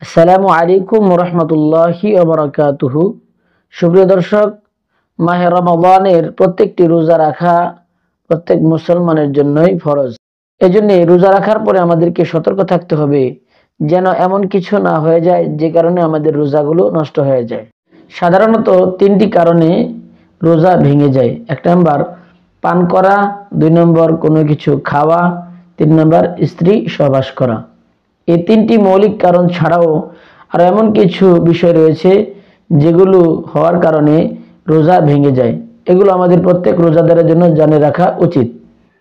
আসসালামু আলাইকুম রহমতুল্লাহি ওবারাকাতুহু। সুপ্রিয় দর্শক, মাহে রমাদানের প্রত্যেকটি রোজা রাখা প্রত্যেক মুসলমানের জন্যই ফরজ। এজন্য রোজা রাখার পরে আমাদেরকে সতর্ক থাকতে হবে যেন এমন কিছু না হয়ে যায় যে কারণে আমাদের রোজাগুলো নষ্ট হয়ে যায়। সাধারণত তিনটি কারণে রোজা ভেঙে যায়। 1 নম্বর পান করা, 2 নম্বর কোনো কিছু খাওয়া, 3 নম্বর স্ত্রী সহবাস করা। এই তিনটি মৌলিক কারণ ছাড়াও আর এমন কিছু বিষয় রয়েছে যেগুলো হওয়ার কারণে রোজা ভেঙে যায়। এগুলো আমাদের প্রত্যেক রোজাদারের জন্য জেনে রাখা উচিত।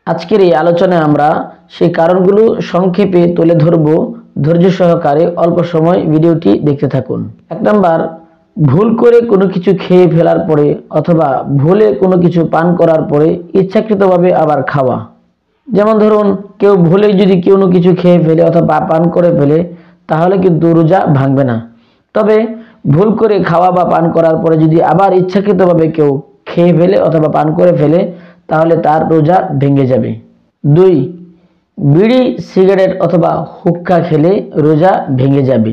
আজকের এই আলোচনায় আমরা সেই কারণগুলো সংক্ষেপে তুলে ধরব। ধৈর্য সহকারে অল্প সময় ভিডিওটি দেখতে থাকুন। 1 নম্বর, ভুল করে কোনো কিছু খেয়ে ফেলার পরে অথবা ভুলে কোনো কিছু পান করার পরে ইচ্ছাকৃতভাবে আবার খাওয়া। যেমন ধরুন, কেউ ভুলে যদি কোনো কিছু খেয়ে ফেলে অথবা পান করে ফেলে তাহলে কিন্তু রোজা ভাঙবে না। তবে ভুল করে খাওয়া বা পান করার পরে যদি আবার ইচ্ছাকৃতভাবে কেউ খেয়ে ফেলে অথবা পান করে ফেলে তাহলে তার রোজা ভেঙে যাবে। 2, বিড়ি, সিগারেট অথবা হুক্কা খেলে রোজা ভেঙে যাবে।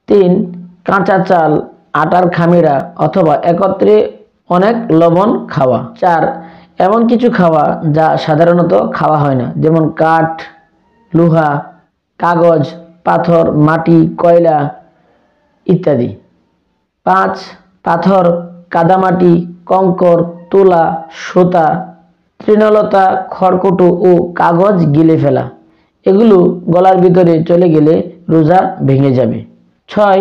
3, কাঁচা চাল, আটার খামিরা অথবা একত্রে অনেক লবণ খাওয়া। 4, এমন কিছু খাওয়া যা সাধারণত খাওয়া হয় না, যেমন কাঠ, লোহা, কাগজ, পাথর, মাটি, কয়লা ইত্যাদি। 5, পাথর, কাদামাটি, কঙ্কর, তুলা, সুতা, তৃণলতা, খড়কুটো ও কাগজ গিলে ফেলা। এগুলো গলার ভিতরে চলে গেলে রোজা ভেঙে যাবে। 6,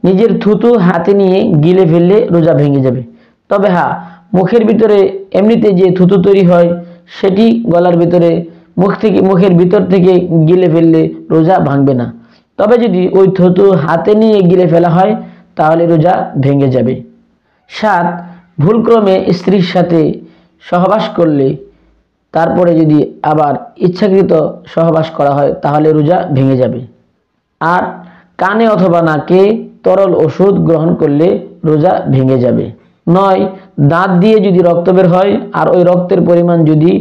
নিজের থুতু হাতে নিয়ে গিলে ফেললে রোজা ভেঙে যাবে। তবে হ্যাঁ, মুখের ভিতরে এমনিতে যে থুতু তৈরি হয় সেটি গলার ভিতরে মুখের ভিতর থেকে গিলে ফেললে রোজা ভাঙবে না। তবে যদি ওই থুতু হাতে নিয়ে গিলে ফেলা হয় তাহলে রোজা ভেঙে যাবে। 7, ভুলক্রমে স্ত্রীর সাথে সহবাস করলে তারপরে যদি আবার ইচ্ছাকৃত সহবাস করা হয় তাহলে রোজা ভেঙে যাবে। 8, কানে অথবা নাকে তরল ওষুধ গ্রহণ করলে রোজা ভেঙে যাবে। 9, দাঁত দিয়ে যদি রক্ত বের হয় আর ওই রক্তের পরিমাণ যদি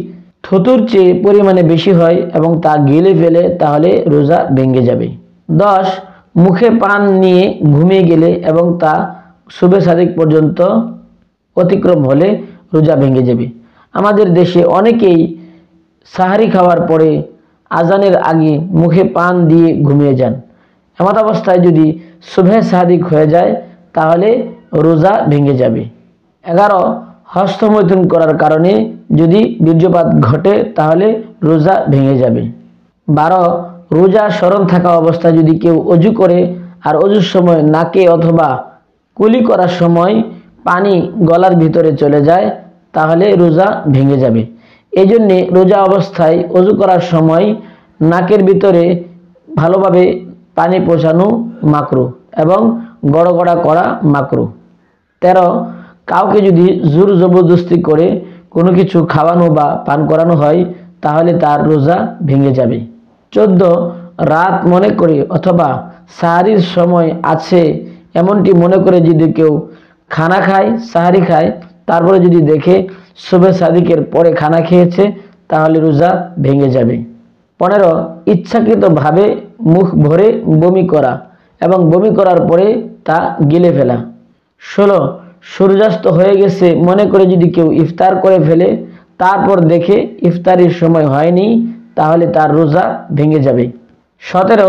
থুতুর চেয়ে পরিমাণে বেশি হয় এবং তা গিলে ফেলে তাহলে রোজা ভেঙে যাবে। 10, মুখে পান নিয়ে ঘুমিয়ে গেলে এবং তা শুভে সাদিক পর্যন্ত অতিক্রম হলে রোজা ভেঙে যাবে। আমাদের দেশে অনেকেই সাহারি খাওয়ার পরে আজানের আগে মুখে পান দিয়ে ঘুমিয়ে যান। এমত অবস্থায় যদি শুভে সাদিক হয়ে যায় তাহলে রোজা ভেঙে যাবে। 11, হস্তমৈথুন করার কারণে যদি বীর্যপাত ঘটে তাহলে রোজা ভেঙে যাবে। 12, রোজা স্মরণ থাকা অবস্থায় যদি কেউ অজু করে আর অজুর সময় নাকে অথবা কুলি করার সময় পানি গলার ভিতরে চলে যায় তাহলে রোজা ভেঙে যাবে। এই জন্যে রোজা অবস্থায় অজু করার সময় নাকের ভিতরে ভালোভাবে পানি পৌঁছানো মাকরুহ এবং গড়গড়া করা মাকরুহ। 13, কাউকে যদি জোর জবরদস্তি করে কোনো কিছু খাওয়ানো বা পান করানো হয় তাহলে তার রোজা ভেঙে যাবে। 14, রাত মনে করে অথবা সাহারির সময় আছে এমনটি মনে করে যদি কেউ খানা খায়, সাহারি খায়, তারপরে যদি দেখে শুভে সাদিকের পরে খানা খেয়েছে তাহলে রোজা ভেঙে যাবে। 15, ইচ্ছাকৃতভাবে মুখ ভরে বমি করা এবং বমি করার পরে তা গিলে ফেলা। 16, সূর্যাস্ত হয়ে গেছে মনে করে যদি কেউ ইফতার করে ফেলে তারপর দেখে ইফতারির সময় হয়নি তাহলে তার রোজা ভেঙে যাবে। 17,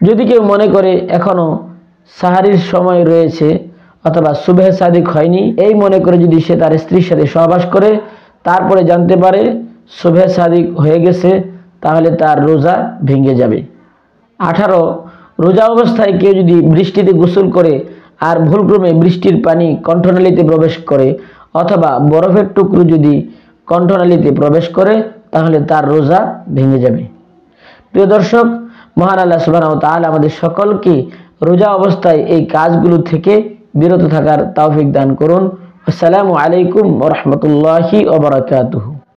যদি কেউ মনে করে এখনো সাহারির সময় রয়েছে অথবা শুভে সাদিক হয়নি এই মনে করে যদি সে তার স্ত্রীর সাথে সহবাস করে তারপরে জানতে পারে শুভে সাদিক হয়ে গেছে তাহলে তার রোজা ভেঙে যাবে। 18, রোজা অবস্থায় কেউ যদি বৃষ্টিতে গোসল করে আর ভুলক্রমে বৃষ্টির পানি কণ্ঠনালীতে প্রবেশ করে অথবা বরফের টুকরো যদি কণ্ঠনালীতে প্রবেশ করে তাহলে তার রোজা ভেঙে যাবে। প্রিয় দর্শক, মহান আল্লাহ সুবহানাহু ওয়া তাআলা আমাদের সকলকে রোজা অবস্থায় এই কাজগুলো থেকে বিরত থাকার তৌফিক দান করুন। আসসালামু আলাইকুম ওয়া রাহমাতুল্লাহি ওয়া বারাকাতুহু।